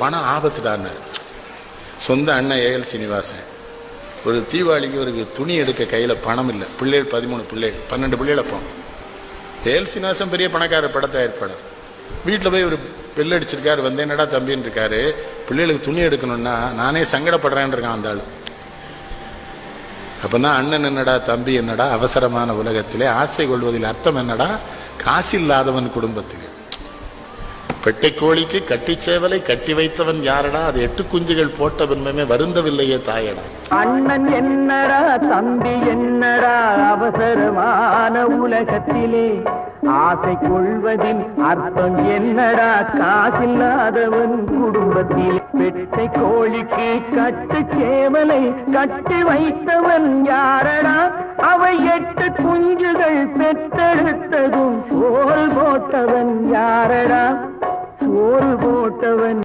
பணம் ஆபத்துடான்னார். சொந்த அண்ணன் ஏஎல் சீனிவாசன் ஒரு தீபாவளிக்கு ஒரு துணி எடுக்க கையில் பணம் இல்லை. பிள்ளைகள் 13 பிள்ளைகள் 12 பிள்ளைகள். அப்போ ஏஎல் சீனிவாசன் பெரிய பணக்கார பட தயாரிப்பாளர். வீட்டில் போய் ஒரு பெல் அடிச்சிருக்காரு. வந்து என்னடா தம்பின்னு இருக்காரு. பிள்ளைகளுக்கு துணி எடுக்கணும்னா நானே சங்கடப்படுறேன்னு இருக்கான் அந்த ஆள். அப்பதான் அண்ணன் என்னடா தம்பி என்னடா அவசரமான உலகத்திலே ஆசை கொள்வதில் அர்த்தம் என்னடா காசு இல்லாதவன் குடும்பத்தில் பெட்டை கோழிக்கு கட்டி சேவலை கட்டி வைத்தவன் யாரடா அது 8 குஞ்சுகள் போட்ட பின்பமே வருந்தவில்லையே தாயடா. அண்ணன் என்னடா தம்பி என்னடா அவசரமான உலகத்திலே ஆசை கொள்வதின் அர்த்தம் என்னடா காசில்லாதவன் குடும்பத்தில் பெட்டை கோழிக்கு கட்டு சேவலை கட்டி வைத்தவன் யாரடா அவை 8 குஞ்சுகள் பெற்றெடுத்ததும் சோல் போட்டவன் யாரடா சோல் போட்டவன்